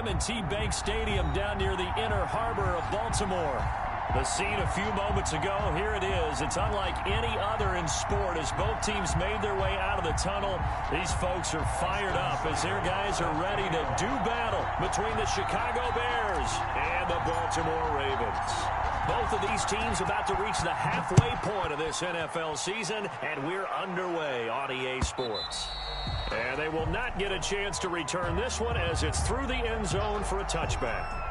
M&T Bank Stadium down near the Inner Harbor of Baltimore. The scene a few moments ago, here it is. It's unlike any other in sport as both teams made their way out of the tunnel. These folks are fired up as their guys are ready to do battle between the Chicago Bears and the Baltimore Ravens. Both of these teams about to reach the halfway point of this NFL season, and we're underway on EA Sports. And they will not get a chance to return this one as it's through the end zone for a touchback.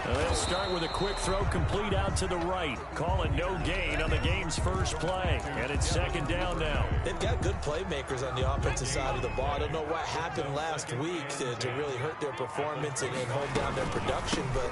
They'll start with a quick throw complete out to the right. Call it no gain on the game's first play. And it's second down now. They've got good playmakers on the offensive side of the ball. I don't know what happened last week to really hurt their performance and hold down their production, but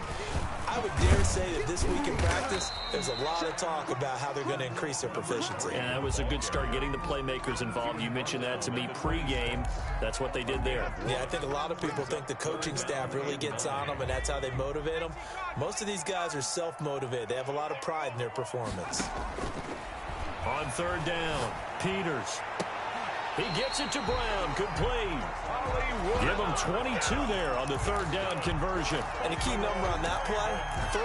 I would dare say that this week in practice, there's a lot of talk about how they're going to increase their proficiency. And that was a good start, getting the playmakers involved. You mentioned that to me pregame. That's what they did there. Yeah, I think a lot of people think the coaching staff really gets on them, and that's how they motivate them. Most of these guys are self-motivated. They have a lot of pride in their performance. On third down, Peters. He gets it to Brown. Good play. Give him 22 there on the third down conversion. And the key number on that play, 3.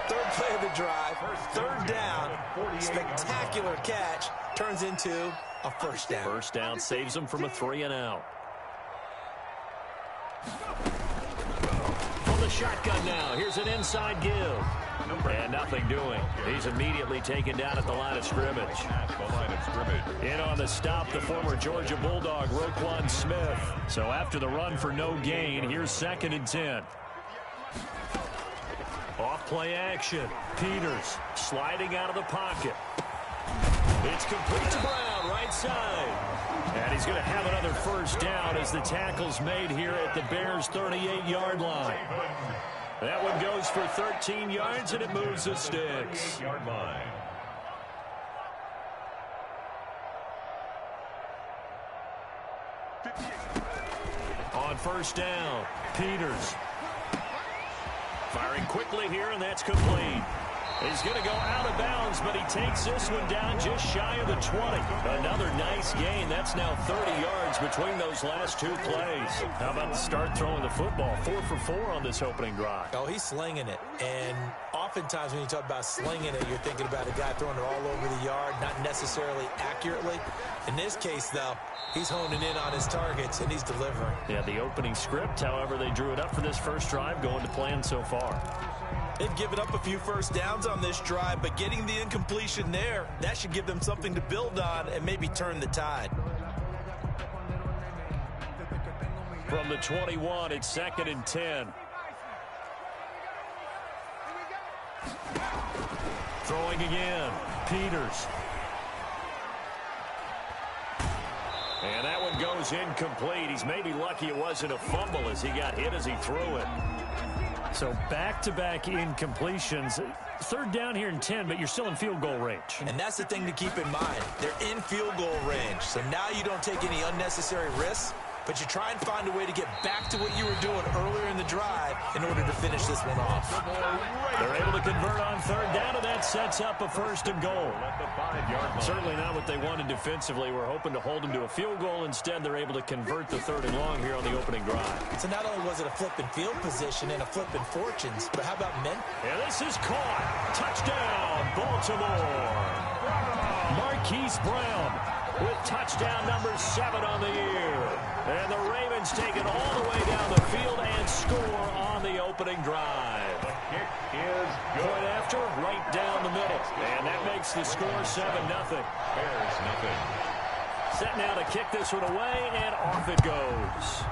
Third play of the drive, third down, spectacular catch, turns into a first down. First down saves them from a 3-and-out. From the shotgun now, here's an inside give. And nothing doing. He's immediately taken down at the line of scrimmage. In on the stop, the former Georgia Bulldog, Roquan Smith. So after the run for no gain, here's 2nd and 10. Off play action. Peters sliding out of the pocket. It's complete to Brown, right side. And he's going to have another first down as the tackle's made here at the Bears' 38-yard line. That one goes for 13 yards, and it moves the sticks. On first down, Peters. Firing quickly here, and that's complete. He's going to go out of bounds, but he takes this one down just shy of the 20. Another nice gain. That's now 30 yards between those last two plays. How about the start throwing the football? 4 for 4 on this opening drive. Oh, he's slinging it. And oftentimes when you talk about slinging it, you're thinking about a guy throwing it all over the yard, not necessarily accurately. In this case, though, he's honing in on his targets, and he's delivering. Yeah, the opening script, however, they drew it up for this first drive, going to plan so far. They've given up a few first downs on this drive, but getting the incompletion there, that should give them something to build on and maybe turn the tide. From the 21, it's 2nd and 10. Throwing again, Peters. And that one goes incomplete. He's maybe lucky it wasn't a fumble as he got hit as he threw it. So back-to-back incompletions. Third down here in 10, but you're still in field goal range. And that's the thing to keep in mind. They're in field goal range. So now you don't take any unnecessary risks, but you try and find a way to get back to what you were doing earlier in the drive in order to finish this one off. They're able to convert on third down, and that sets up a 1st and goal. Certainly not what they wanted defensively. We're hoping to hold them to a field goal. Instead, they're able to convert the 3rd and long here on the opening drive. So not only was it a flipping field position and a flipping fortunes, but how about men? And this is caught. Touchdown, Baltimore. Marquise Brown with touchdown number 7 on the year. And the Ravens take it all the way down the field and score on the opening drive. The kick is good. Point after, right down the middle. And that makes the score 7-0. Bears nothing. Set now to kick this one away, and off it goes.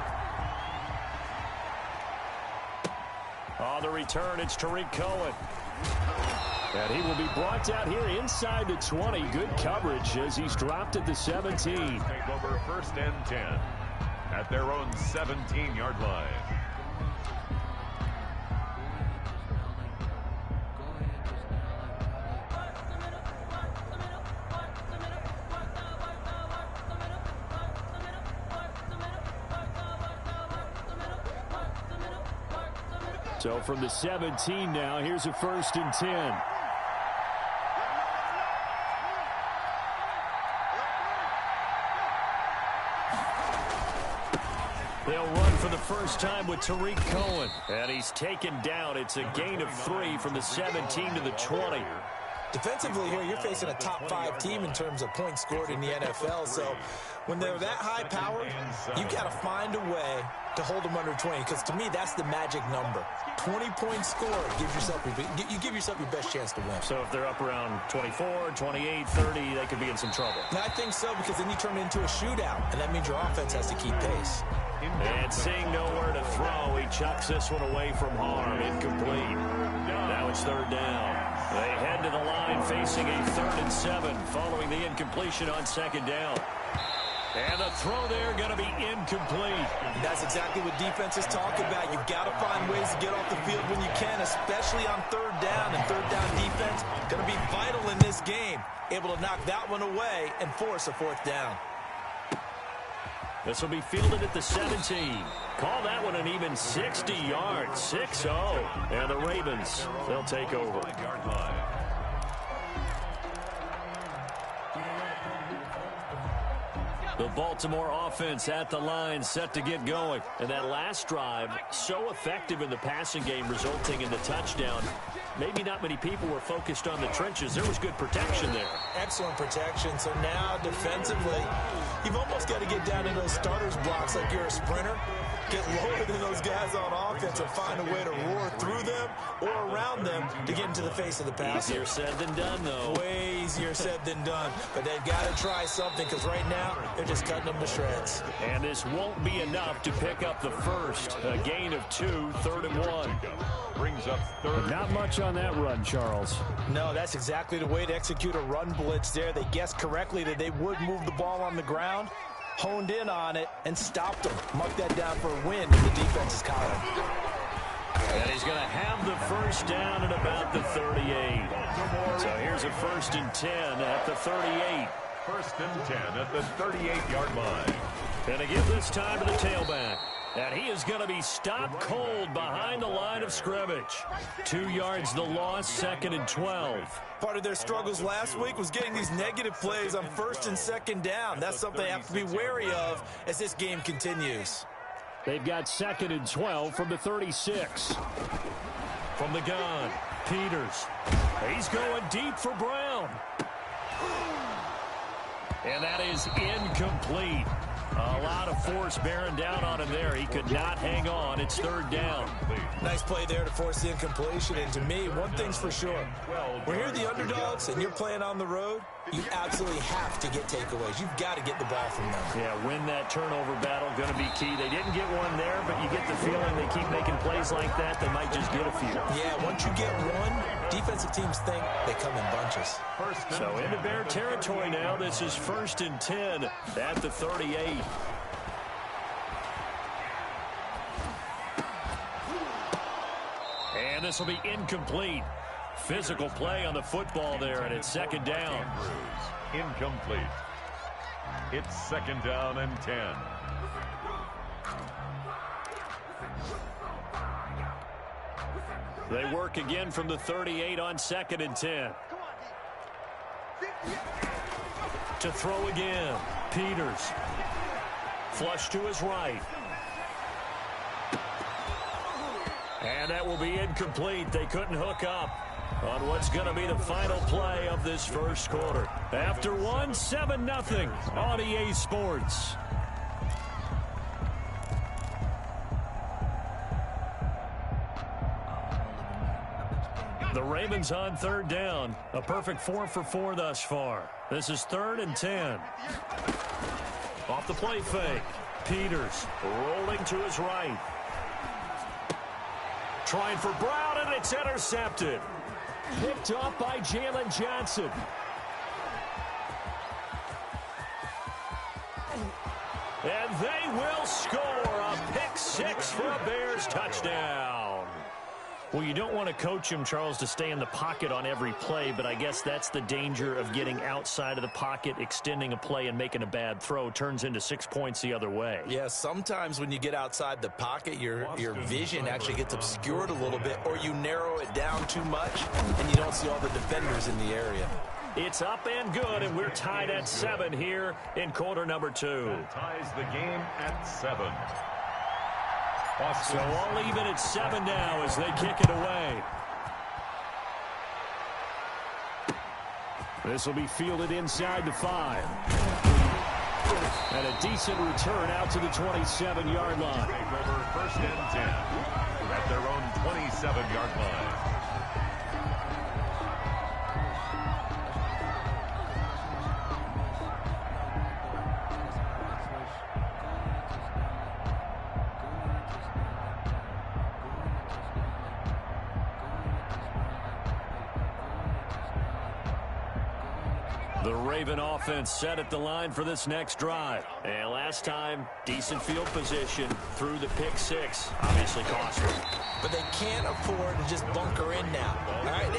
On the return, it's Tariq Cohen. And he will be brought down here inside the 20. Good coverage as he's dropped at the 17. Take over 1st and 10 at their own 17-yard line. So from the 17 now, here's a 1st and 10. They'll run for the first time with Tariq Cohen. And he's taken down. It's a gain of 3 from the 17 to the 20. Defensively here, you're facing a top 5 team in terms of points scored in the NFL. So when they're that high powered, you got to find a way to hold them under 20. Because to me, that's the magic number. 20 points scored gives yourself you give yourself your best chance to win. So if they're up around 24, 28, 30, they could be in some trouble. And I think so, because then you turn it into a shootout, and that means your offense has to keep pace. And seeing nowhere to throw, he chucks this one away from harm. Incomplete. Now it's 3rd down. They head to the line facing a 3rd and 7 following the incompletion on 2nd down. And the throw there going to be incomplete. That's exactly what defenses talk about. You've got to find ways to get off the field when you can, especially on 3rd down. And 3rd down defense going to be vital in this game. Able to knock that one away and force a 4th down. This will be fielded at the 17. Call that one an even 60 yards. 6-0. And the Ravens, they'll take over. The Baltimore offense at the line, set to get going. And that last drive, so effective in the passing game, resulting in the touchdown. Maybe not many people were focused on the trenches. There was good protection there. Excellent protection. So now, defensively, you've almost got to get down in those starters blocks like you're a sprinter. Get lower than those guys on offense and find a way to roar through them or around them to get into the face of the passer. Easier said than done, though. Way easier said than done. But they've got to try something, because right now they're just cutting them to shreds. And this won't be enough to pick up the first. A gain of 2, 3rd and 1. Brings up 3rd. Not much on that run, Charles. No, that's exactly the way to execute a run blitz there. They guessed correctly that they would move the ball on the ground, honed in on it, and stopped them. Mark that down for a win, and the defense is caught him. And he's going to have the first down at about the 38. So here's a 1st and 10 at the 38. 1st and 10 at the 38-yard line. And to give this time to the tailback. And he is going to be stopped cold behind the line of scrimmage. 2 yards the loss, 2nd and 12. Part of their struggles last week was getting these negative plays on 1st and 2nd down. That's something they have to be wary of as this game continues. They've got 2nd and 12 from the 36. From the gun, Peters. He's going deep for Brown. And that is incomplete. A lot of force bearing down on him there. He could not hang on. It's 3rd down. Nice play there to force the incompletion. And to me, one thing's for sure. When you're the underdogs and you're playing on the road, you absolutely have to get takeaways. You've got to get the ball from them. Yeah, win that turnover battle, going to be key. They didn't get one there, but you get the feeling they keep making plays like that, they might just get a few. Yeah, once you get one, defensive teams think they come in bunches. So into Bear territory now. This is 1st and 10 at the 38. And this will be incomplete. Physical play on the football there, and it's 2nd down. Incomplete. It's 2nd down and 10. They work again from the 38 on 2nd and 10. To throw again, Peters. Flush to his right. And that will be incomplete. They couldn't hook up on what's going to be the final play of this first quarter. After one, 7-0 on EA Sports. The Ravens on 3rd down. A perfect 4 for 4 thus far. This is 3rd and 10. Off the play fake. Peters rolling to his right. Trying for Brown, and it's intercepted. Picked off by Jalen Johnson. And they will score a pick 6 for a Bears touchdown. Well, you don't want to coach him, Charles, to stay in the pocket on every play, but I guess that's the danger of getting outside of the pocket, extending a play, and making a bad throw. Turns into 6 points the other way. Yeah, sometimes when you get outside the pocket, your vision actually gets obscured a little bit, or you narrow it down too much, and you don't see all the defenders in the area. It's up and good, and we're tied at 7 here in quarter number 2. That ties the game at 7. So all even at 7 now as they kick it away. This will be fielded inside the 5. And a decent return out to the 27-yard line. Take over first and 10 at their own 27-yard line. The Raven offense set at the line for this next drive. And last time, decent field position through the pick 6. Obviously costly. But they can't afford to just bunker in now. All right,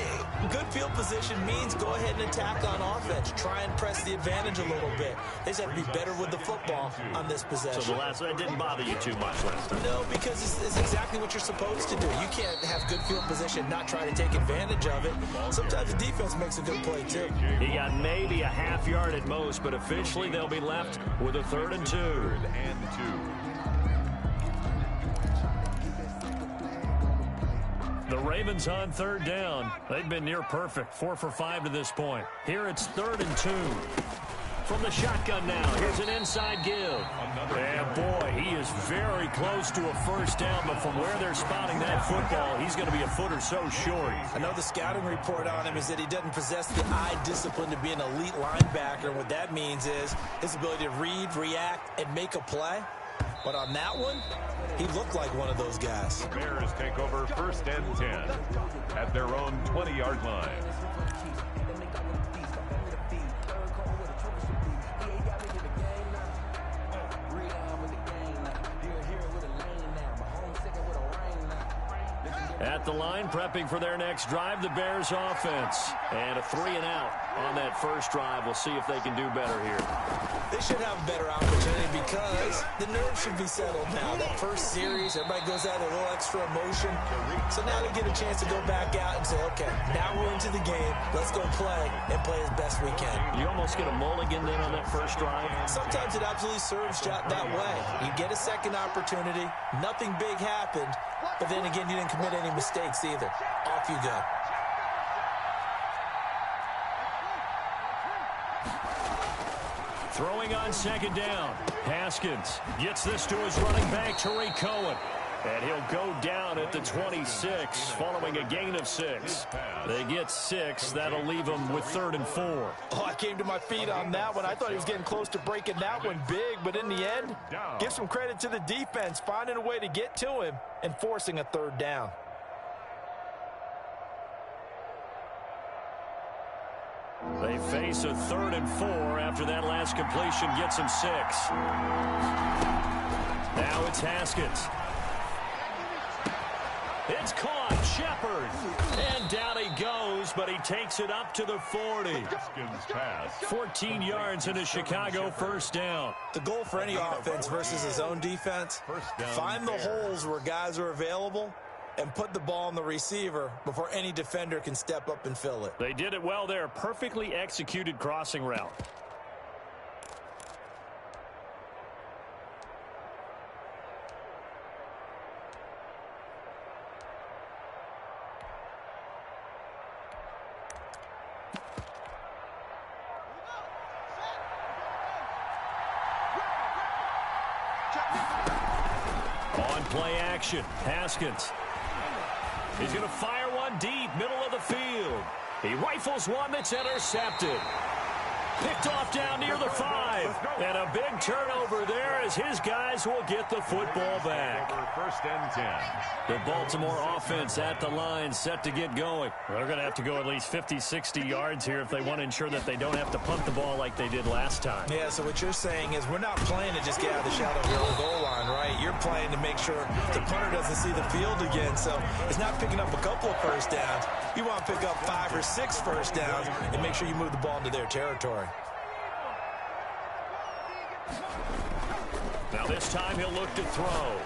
good field position means go ahead and attack on offense. Try and press the advantage a little bit. They just have to be better with the football on this possession. So that didn't bother you too much last time? No, because it's exactly what you're supposed to do. You can't have good field position, not try to take advantage of it. Sometimes the defense makes a good play, too. He got maybe a half yard at most, but officially they'll be left with a 3rd and 2. 3rd and 2. The Ravens on 3rd down. They've been near perfect, 4 for 5 to this point. Here it's 3rd and 2. From the shotgun now, here's an inside give. And boy, he is very close to a first down, but from where they're spotting that football, he's going to be a foot or so short. I know the scouting report on him is that he doesn't possess the eye discipline to be an elite linebacker. And what that means is his ability to read, react, and make a play. But on that one, he looked like one of those guys. The Bears take over first and 10 at their own 20-yard line. At the line, prepping for their next drive, the Bears offense. And a 3-and-out on that first drive. We'll see if they can do better here. They should have a better opportunity because the nerves should be settled now. That first series, everybody goes out with a little extra emotion. So now they get a chance to go back out and say, okay, now we're into the game. Let's go play and play as best we can. You almost get a mulligan then on that first drive. Sometimes it absolutely serves that way. You get a second opportunity. Nothing big happened. But then again, you didn't commit any mistakes either. Off you go. Throwing on 2nd down. Haskins gets this to his running back, Tariq Cohen. And he'll go down at the 26 following a gain of 6. They get 6. That'll leave them with 3rd and 4. Oh, I came to my feet on that one. I thought he was getting close to breaking that one big. But in the end, give some credit to the defense, finding a way to get to him and forcing a 3rd down. They face a 3rd and 4 after that last completion gets them 6. Now it's Haskins. It's caught. Shepard. And down he goes, but he takes it up to the 40. 14 yards in a Chicago first down. The goal for any offense versus his own defense, find the holes where guys are available and put the ball on the receiver before any defender can step up and fill it. They did it well there. Perfectly executed crossing route. On play action, Haskins. He's going to fire one deep, middle of the field. He rifles one that's intercepted. Picked off down near the 5. And a big turnover there as his guys will get the football back. first and 10. The Baltimore offense at the line, set to get going. They're going to have to go at least 50, 60 yards here if they want to ensure that they don't have to punt the ball like they did last time. Yeah, so what you're saying is we're not playing to just get out of the shadow of your own goal line, right? You're playing to make sure the punter doesn't see the field again. So it's not picking up a couple of first downs. You want to pick up 5 or 6 first downs and make sure you move the ball into their territory. Now this time he'll look to throw.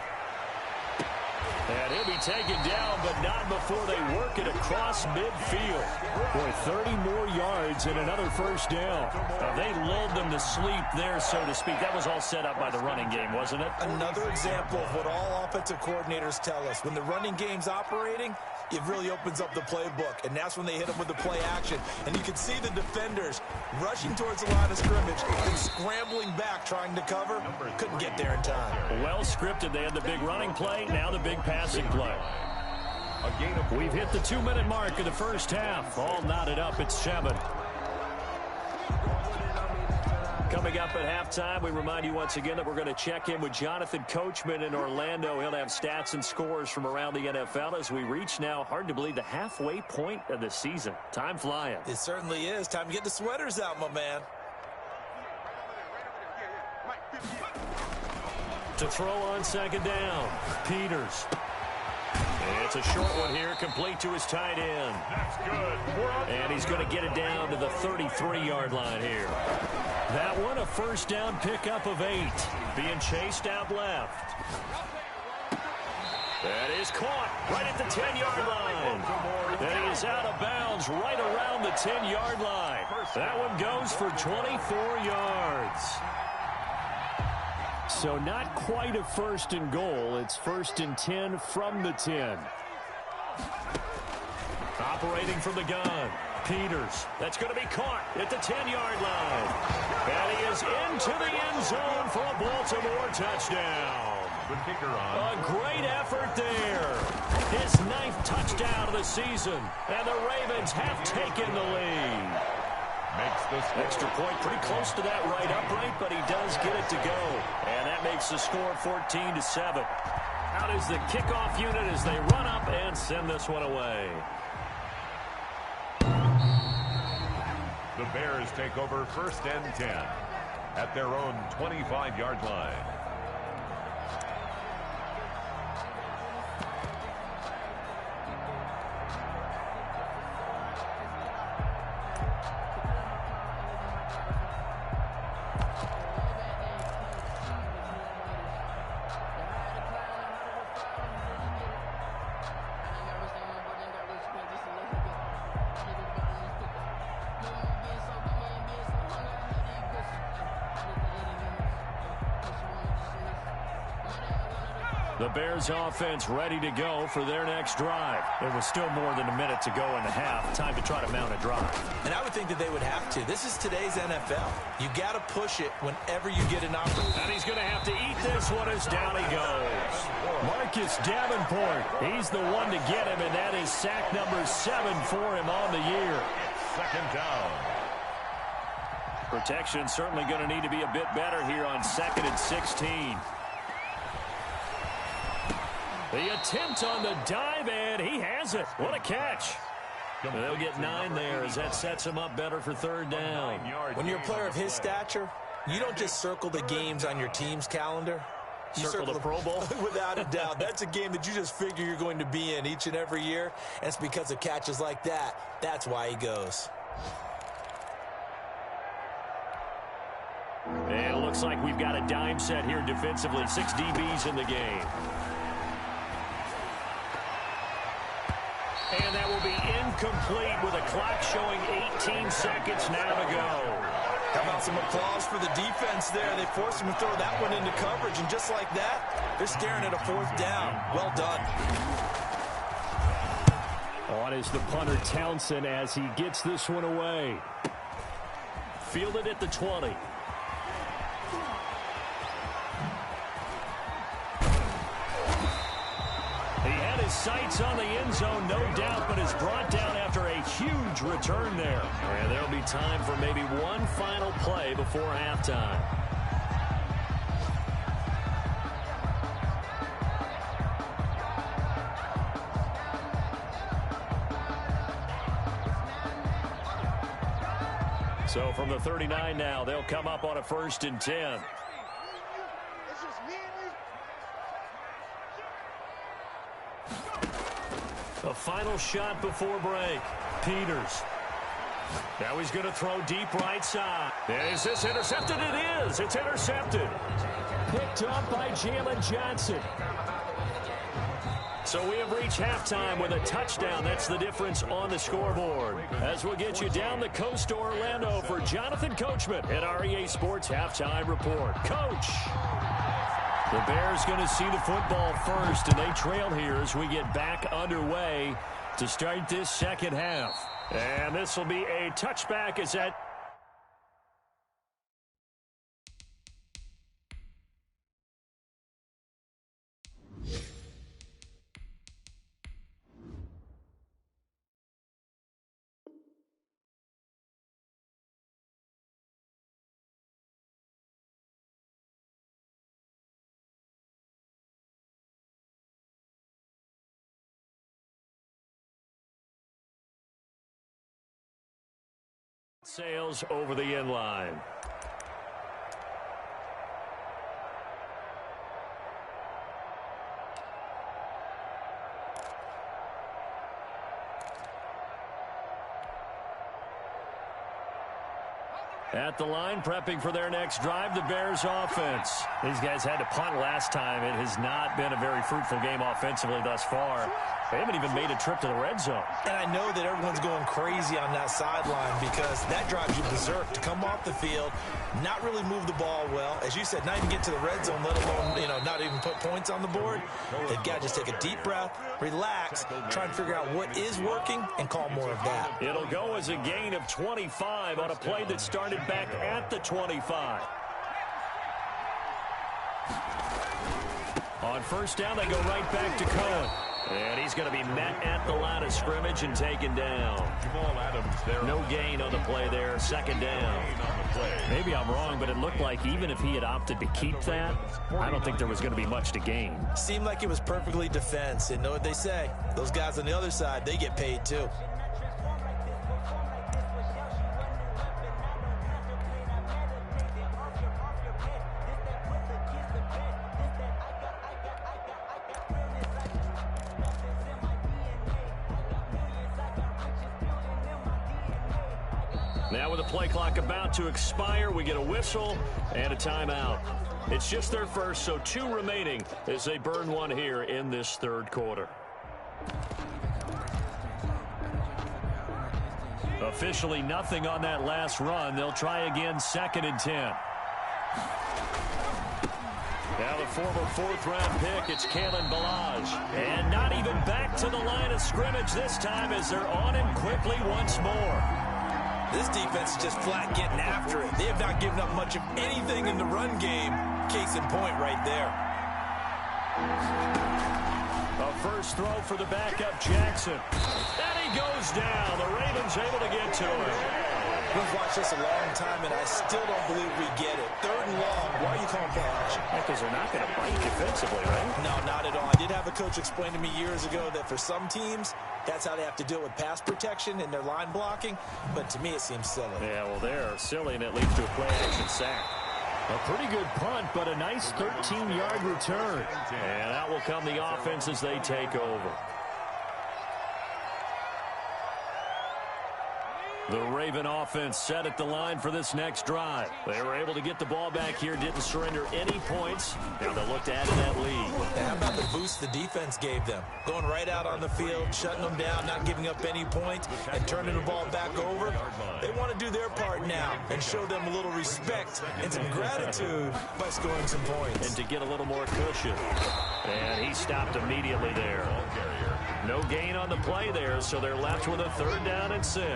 And he'll be taken down, but not before they work it across midfield. Boy, 30 more yards and another first down. They lulled them to sleep there, so to speak. That was all set up by the running game, wasn't it? Another example of what all offensive coordinators tell us. When the running game's operating, it really opens up the playbook, and that's when they hit them with the play action. And you can see the defenders rushing towards the line of scrimmage and scrambling back trying to cover. Couldn't get there in time. Well scripted. They had the big running play, now the big passing play. We've hit the 2-minute mark of the first half. All knotted up at 7. Coming up at halftime, we remind you once again that we're going to check in with Jonathan Coachman in Orlando. He'll have stats and scores from around the NFL as we reach now, hard to believe, the halfway point of the season. Time flying. It certainly is. Time to get the sweaters out, my man. To throw on second down, Peters. It's a short one here, complete to his tight end. That's good. And he's going to get it down to the 33-yard line here. That one, a first down pickup of 8. Being chased out left. That is caught right at the 10-yard line. And he is out of bounds right around the 10-yard line. That one goes for 24 yards. So not quite a first and goal. It's first and 10 from the 10. Operating from the gun. Peters. That's going to be caught at the 10-yard line. And he is into the end zone for a Baltimore touchdown. Good kicker on. A great effort there. His 9th touchdown of the season. And the Ravens have taken the lead. Makes this extra point pretty close to that right upright, but he does get it to go. And that makes the score 14-7. Out is the kickoff unit as they run up and send this one away. The Bears take over first and 10 at their own 25-yard line. The Bears offense ready to go for their next drive. There was still more than a minute to go in the half. Time to try to mount a drive. And I would think that they would have to. This is today's NFL. You got to push it whenever you get an opportunity. And he's going to have to eat this one as down he goes. Marcus Davenport, he's the one to get him, and that is sack number 7 for him on the year. Second down. Protection certainly going to need to be a bit better here on 2nd and 16. The attempt on the dive, and he has it. What a catch. They'll get 9 there as that sets him up better for 3rd down. When you're a player of his stature, you don't just circle the games on your team's calendar. You circle the Pro Bowl? Without a doubt. That's a game that you just figure you're going to be in each and every year. And it's because of catches like that. That's why he goes. And it looks like we've got a dime set here defensively. 6 DBs in the game. And that will be incomplete with a clock showing 18 seconds now to go. How about some applause for the defense there? They forced him to throw that one into coverage, and just like that, they're staring at a 4th down. Well done. On is the punter Townsend as he gets this one away. Fielded at the 20. Sights on the end zone, no doubt, but is brought down after a huge return there. And there'll be time for maybe one final play before halftime. So from the 39 now, they'll come up on a 1st and 10. A final shot before break. Peters. Now he's going to throw deep right side. Is this intercepted? It is. It's intercepted. Picked up by Jalen Johnson. So we have reached halftime with a touchdown. That's the difference on the scoreboard. As we'll get you down the coast to Orlando for Jonathan Coachman at our EA Sports Halftime Report. Coach. The Bears going to see the football first, and they trail here as we get back underway to start this second half. And this will be a touchback as that. Sails over the end line. At the line, prepping for their next drive, the Bears offense. These guys had to punt last time. It has not been a very fruitful game offensively thus far. They haven't even made a trip to the red zone. And I know that everyone's going crazy on that sideline because that drives you berserk to come off the field, not really move the ball well. As you said, not even get to the red zone, let alone, not even put points on the board. They've got to just take a deep breath, relax, try and figure out what is working, and call more of that. It'll go as a gain of 25 on a play that started back at the 25. On first down, they go right back to Cohen. And he's going to be met at the line of scrimmage and taken down. No gain on the play there. Second down. Maybe I'm wrong, but it looked like even if he had opted to keep that, I don't think there was going to be much to gain. Seemed like it was perfectly defense. And know what they say? Those guys on the other side, they get paid too. Now with the play clock about to expire, we get a whistle and a timeout. It's just their first, so 2 remaining as they burn one here in this third quarter. Officially nothing on that last run. They'll try again, 2nd and 10. Now the former 4th-round pick, it's Kalen Ballage. And not even back to the line of scrimmage this time as they're on him quickly once more. This defense is just flat getting after it. They have not given up much of anything in the run game. Case in point right there. A first throw for the backup, Jackson. And he goes down. The Ravens able to get to him. We've watched this a long time, and I still don't believe we get it. 3rd and long. Why are you calling play action? Because they're not going to bite defensively, right? No, not at all. I did have a coach explain to me years ago that for some teams, that's how they have to deal with pass protection and their line blocking. But to me, it seems silly. Yeah, well, they're silly, and it leads to a play-action sack. A pretty good punt, but a nice 13-yard return. And out will come the offense as they take over. The Raven offense set at the line for this next drive. They were able to get the ball back here, didn't surrender any points. Now they'll look to add to that lead. How about the boost the defense gave them? Going right out on the field, shutting them down, not giving up any points, and turning the ball back over. They want to do their part now and show them a little respect and some gratitude by scoring some points. And to get a little more cushion. And he stopped immediately there. No gain on the play there, so they're left with a 3rd down and 6.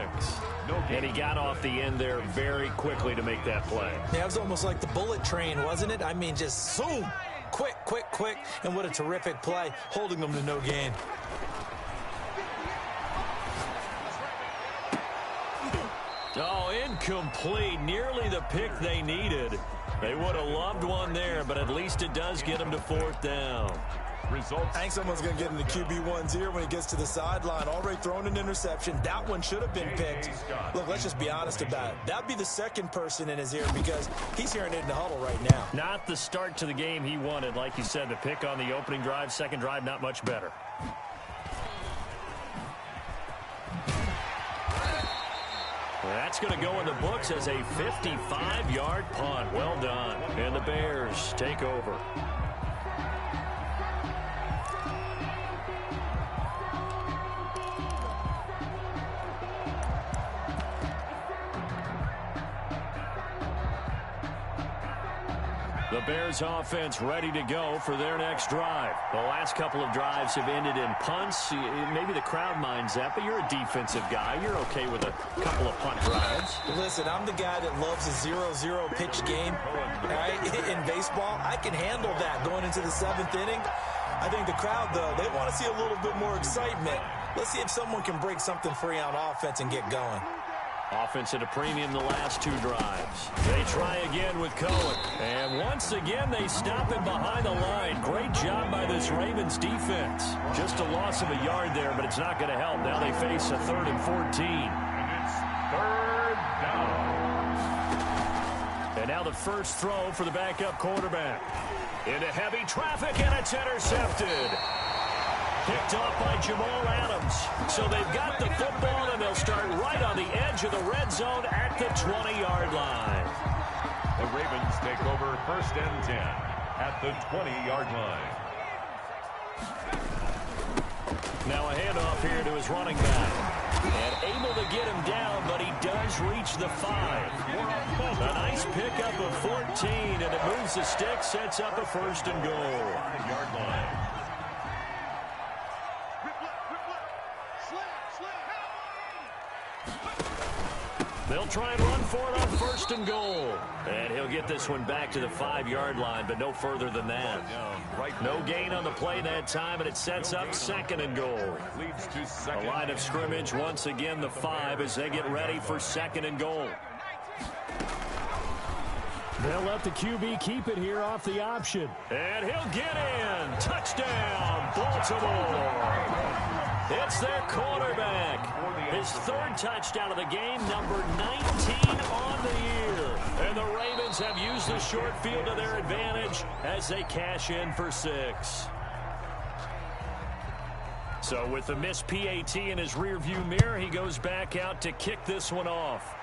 And he got off the end there very quickly to make that play. Yeah, it was almost like the bullet train, wasn't it? I mean, just zoom, quick, quick, quick, and what a terrific play, holding them to no gain. Oh, incomplete. Nearly the pick they needed. They would have loved one there, but at least it does get them to 4th down. Results. I think someone's going to get in the QB1's ear when he gets to the sideline. Already thrown an interception. That one should have been picked. Look, let's just be honest about it. That'd be the second person in his ear because he's hearing it in the huddle right now. Not the start to the game he wanted. Like you said, the pick on the opening drive, second drive, not much better. That's going to go in the books as a 55-yard punt. Well done. And the Bears take over. The Bears offense ready to go for their next drive. The last couple of drives have ended in punts. Maybe the crowd minds that, but you're a defensive guy. You're okay with a couple of punt drives. Listen, I'm the guy that loves a 0-0 pitch game. Right? In baseball, I can handle that going into the 7th inning. I think the crowd, though, they want to see a little bit more excitement. Let's see if someone can break something free on offense and get going. Offense at a premium the last 2 drives. They try again with Cohen. And once again, they stop him behind the line. Great job by this Ravens defense. Just a loss of a yard there, but it's not going to help. Now they face a 3rd and 14. And it's 3rd down. And now the first throw for the backup quarterback. Into heavy traffic, and it's intercepted. Picked off by Jamal Adams. So they've got the football, and they'll start right on the edge of the red zone at the 20-yard line. The Ravens take over 1st and 10 at the 20-yard line. Now a handoff here to his running back. And able to get him down, but he does reach the 5. A nice pickup of 14, and it moves the stick, sets up a 1st and goal. 5-yard line. They'll try and run for it on 1st and goal. And he'll get this one back to the 5-yard line, but no further than that. No gain on the play that time, and it sets up 2nd and goal. A line of scrimmage, once again, the 5 as they get ready for 2nd and goal. They'll let the QB keep it here off the option. And he'll get in. Touchdown, Baltimore. It's their quarterback. His 3rd touchdown of the game, number 19 on the year. And the Ravens have used the short field to their advantage as they cash in for 6. So with the missed PAT in his rearview mirror, he goes back out to kick this one off.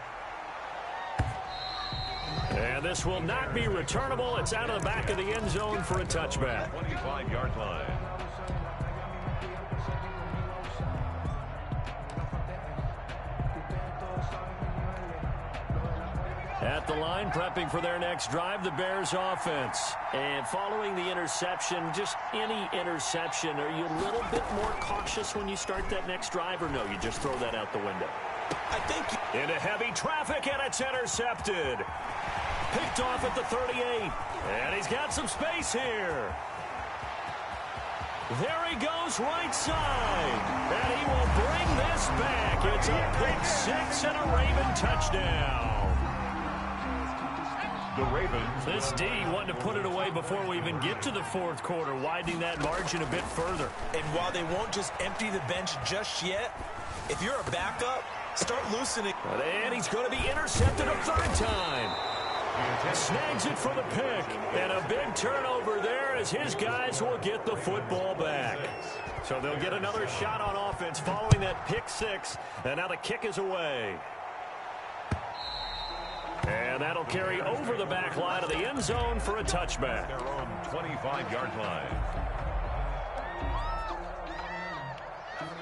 And this will not be returnable. It's out of the back of the end zone for a touchback. 25-yard line. At the line, prepping for their next drive, the Bears offense. And following the interception, just any interception, are you a little bit more cautious when you start that next drive, or no, you just throw that out the window? I think into heavy traffic, and it's intercepted. Picked off at the 38. And he's got some space here. There he goes right side. And he will bring this back. It's a pick 6 and a Raven touchdown. The Ravens. This D wanted to put it away before we even get to the 4th quarter, widening that margin a bit further. And while they won't just empty the bench just yet, if you're a backup, start loosening. And he's going to be intercepted a 3rd time. Snags it for the pick. And a big turnover there as his guys will get the football back. So they'll get another shot on offense following that pick 6. And now the kick is away. And that'll carry over the back line of the end zone for a touchback. Their own 25-yard line.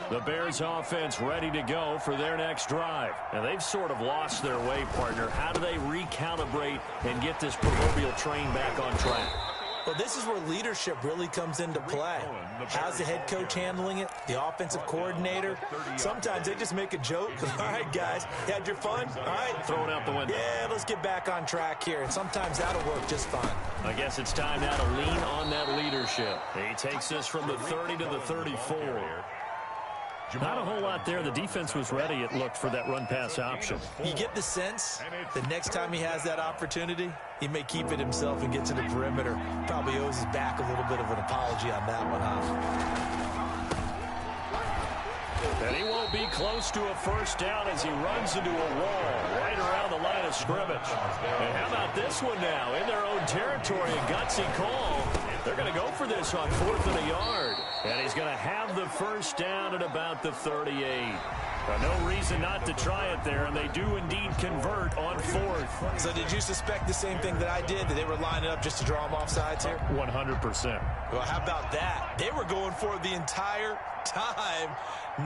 The Bears offense ready to go for their next drive. And they've sort of lost their way, partner. How do they recalibrate and get this proverbial train back on track? Well, this is where leadership really comes into play. How's the head coach handling it? The offensive coordinator? Sometimes they just make a joke. All right, guys, you had your fun? All right. Throw it out the window. Yeah, let's get back on track here. And sometimes that'll work just fine. I guess it's time now to lean on that leadership. He takes this from the 30 to the 34. Not a whole lot there. The defense was ready, it looked, for that run-pass option. You get the sense the next time he has that opportunity, he may keep it himself and get to the perimeter. Probably owes his back a little bit of an apology on that one, huh? And he won't be close to a first down as he runs into a wall right around the line of scrimmage. And how about this one now? In their own territory, a gutsy call. They're going to go for this on 4th and a yard. And he's going to have the first down at about the 38. No reason not to try it there, and they do indeed convert on 4th. So did you suspect the same thing that I did, that they were lining up just to draw them off sides here? 100%. Well, how about that? They were going for it the entire time.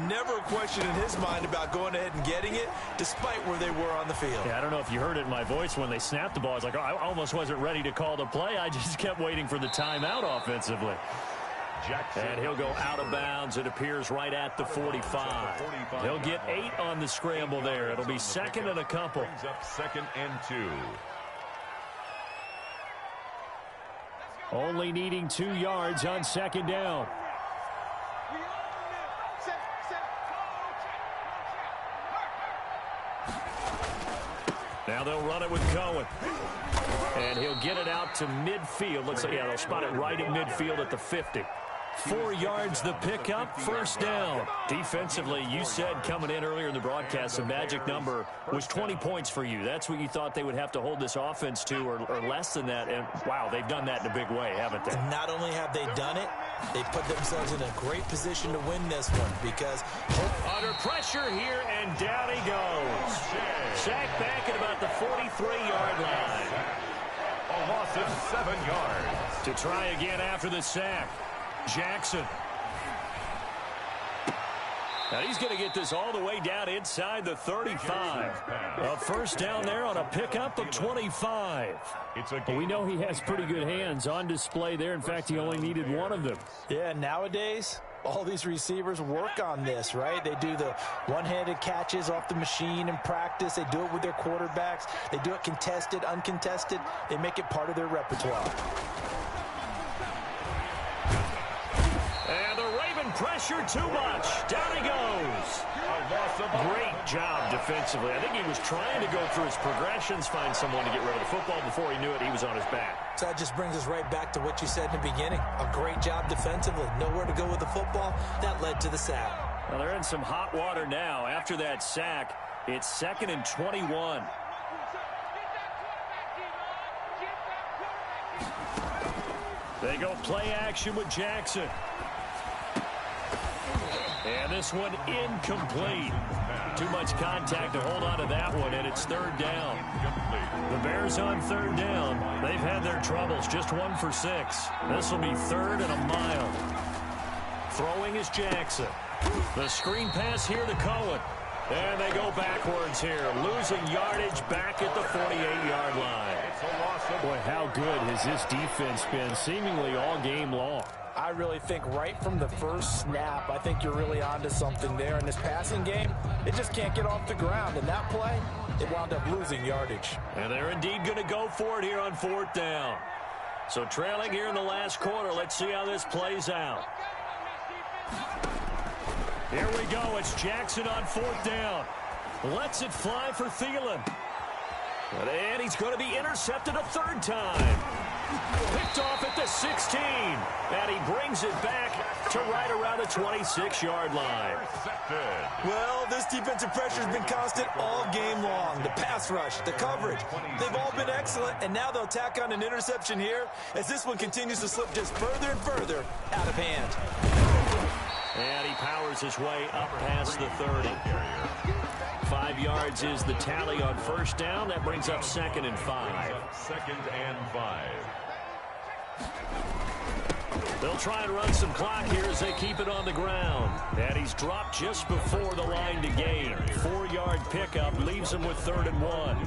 Never a question in his mind about going ahead and getting it, despite where they were on the field. Yeah, I don't know if you heard it in my voice when they snapped the ball. I was like, oh, I almost wasn't ready to call the play. I just kept waiting for the timeout offensively. And he'll go out of bounds. It appears right at the 45. He'll get 8 on the scramble there. It'll be 2nd and a couple. Brings up 2nd and 2. Only needing 2 yards on 2nd down. Now they'll run it with Cohen. And he'll get it out to midfield. Looks like, yeah, they'll spot it right at midfield at the 50. 4 yards the pickup, first down. Defensively, you said coming in earlier in the broadcast, the magic number was 20 points for you. That's what you thought they would have to hold this offense to, or less than that. And, wow, they've done that in a big way, haven't they? Not only have they done it, they put themselves in a great position to win this one because under pressure here, and down he goes. Sacked back at about the 43-yard line. A loss of 7 yards. To try again after the sack. Jackson. Now he's going to get this all the way down inside the 35. A first down there on a pickup of 25. But we know he has pretty good hands on display there. In fact, he only needed one of them. Yeah, nowadays, all these receivers work on this, right? They do the one-handed catches off the machine in practice. They do it with their quarterbacks. They do it contested, uncontested. They make it part of their repertoire. And the Raven pressure too much. Down he goes. Great job defensively. I think he was trying to go through his progressions, find someone to get rid of the football. Before he knew it, he was on his back. So that just brings us right back to what you said in the beginning. A great job defensively. Nowhere to go with the football. That led to the sack. Well, they're in some hot water now. After that sack, it's 2nd and 21. They go play action with Jackson. And this one incomplete. Too much contact to hold on to that one, and it's 3rd down. The Bears on 3rd down. They've had their troubles, just 1 for 6. This will be 3rd and a mile. Throwing is Jackson. The screen pass here to Cohen. And they go backwards here, losing yardage back at the 48-yard line. Boy, how good has this defense been seemingly all game long? I really think right from the first snap, I think you're really onto something there. In this passing game, it just can't get off the ground. In that play, it wound up losing yardage. And they're indeed going to go for it here on 4th down. So trailing here in the last quarter, let's see how this plays out. Here we go. It's Jackson on 4th down. Lets it fly for Thielen. And he's going to be intercepted a 3rd time. Picked off at the 16. And he brings it back to right around the 26-yard line. Well, this defensive pressure has been constant all game long. The pass rush, the coverage, they've all been excellent. And now they'll tack on an interception here as this one continues to slip just further and further out of hand. And he powers his way up past the 30. 5 yards is the tally on 1st down. That brings up 2nd and 5. 2nd and 5. They'll try and run some clock here as they keep it on the ground. And he's dropped just before the line to gain. 4-yard pickup leaves him with 3rd and 1.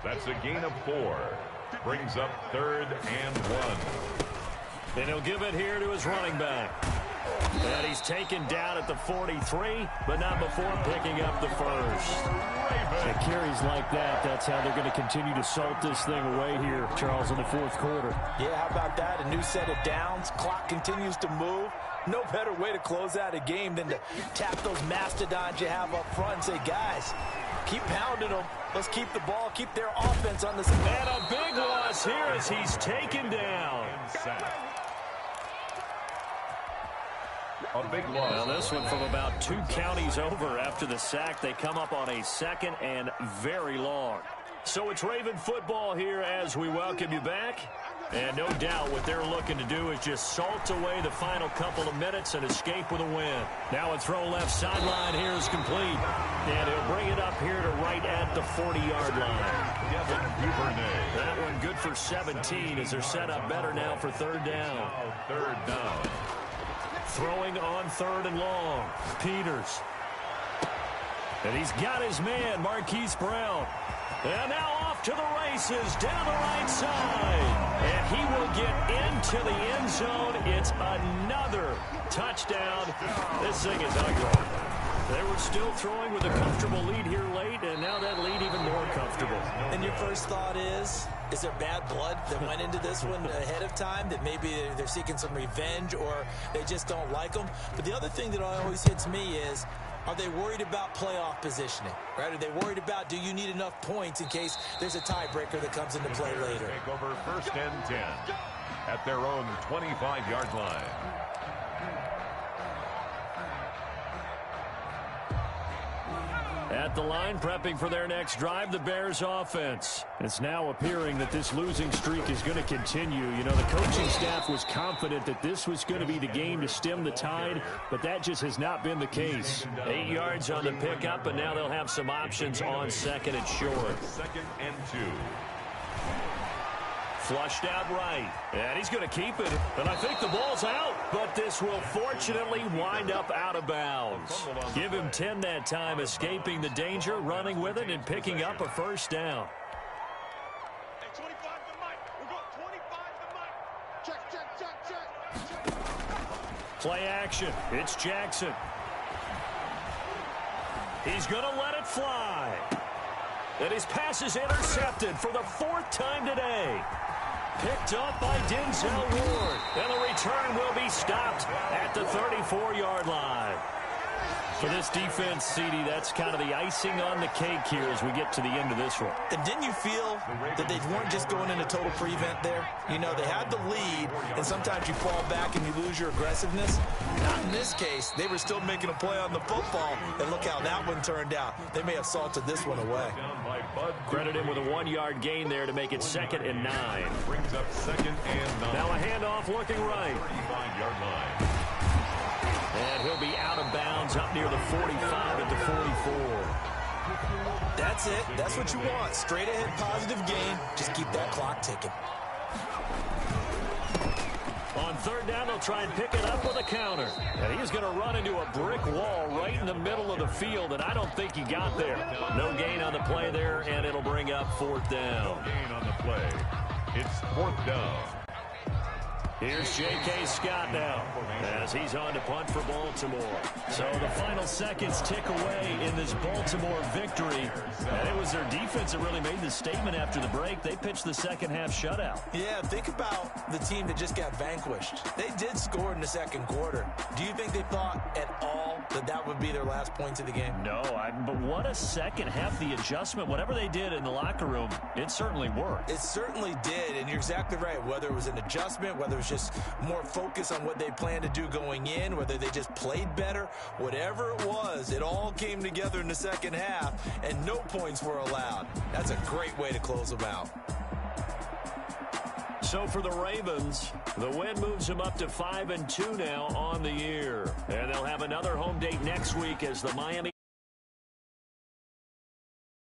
That's a gain of 4. Brings up 3rd and 1. And he'll give it here to his running back. And he's taken down at the 43, but not before picking up the first. And carries like that, that's how they're going to continue to salt this thing away here, Charles, in the 4th quarter. Yeah, how about that? A new set of downs. Clock continues to move. No better way to close out a game than to tap those mastodons you have up front and say, guys, keep pounding them. Let's keep the ball, keep their offense on the side. And a big loss here as he's taken down. A big loss. Now this one from about 2 counties over after the sack. They come up on a 2nd and very long. So it's Raven football here as we welcome you back. And no doubt what they're looking to do is just salt away the final couple of minutes and escape with a win. Now a throw left sideline here is complete. And he'll bring it up here to right at the 40-yard line. That one good for 17 as they're set up better now for 3rd down. 3rd down. Throwing on 3rd and long. Peters. And he's got his man, Marquise Brown. And now off to the races down the right side. And he will get into the end zone. It's another touchdown. This thing is ugly. They were still throwing with a comfortable lead here late, and now that lead even more comfortable. And your first thought is there bad blood that went into this one ahead of time, that maybe they're seeking some revenge or they just don't like them? But the other thing that always hits me is, are they worried about playoff positioning, right? Are they worried about, do you need enough points in case there's a tiebreaker that comes into play later? Take over 1st and 10 at their own 25-yard line. At the line, prepping for their next drive, the Bears offense. It's now appearing that this losing streak is going to continue. You know, the coaching staff was confident that this was going to be the game to stem the tide, but that just has not been the case. 8 yards on the pickup, and now they'll have some options on 2nd and short. 2nd and 2. Flushed out right, and he's going to keep it, and I think the ball's out, but this will fortunately wind up out of bounds. Give him 10 that time, escaping the danger, running with it, and picking up a 1st down. Hey, 25 to Mike. We're going 25 to Mike. Check. Play action. It's Jackson. He's going to let it fly. And his pass is intercepted for the 4th time today. Picked up by Denzel Ward. And the return will be stopped at the 34-yard line. For this defense, CD, that's kind of the icing on the cake here as we get to the end of this one. And didn't you feel that they weren't just going into total prevent there? You know, they had the lead, and sometimes you fall back and you lose your aggressiveness. Not in this case. They were still making a play on the football, and look how that one turned out. They may have salted this one away. Credit him with a 1-yard gain there to make it 2nd and 9. Brings up 2nd and 9. Now a handoff looking right. 35-yard line. And he'll be out of bounds up near the 45 at the 44. That's it. That's what you want. Straight ahead positive gain. Just keep that clock ticking. On 3rd down, they'll try and pick it up with a counter. And he's going to run into a brick wall right in the middle of the field, and I don't think he got there. No gain on the play there, and it'll bring up 4th down. No gain on the play. It's 4th down. Here's J.K. Scott now as he's on to punt for Baltimore. So the final seconds tick away in this Baltimore victory. And it was their defense that really made the statement after the break. They pitched the 2nd half shutout. Yeah, think about the team that just got vanquished. They did score in the 2nd quarter. Do you think they thought at all that that would be their last points of the game? No, but what a 2nd half, the adjustment, whatever they did in the locker room, it certainly worked. It certainly did, and you're exactly right. Whether it was an adjustment, whether it was just more focus on what they planned to do going in, whether they just played better, whatever it was, it all came together in the 2nd half, and no points were allowed. That's a great way to close them out. So for the Ravens, the win moves them up to 5-2 now on the year. And they'll have another home date next week as the Miami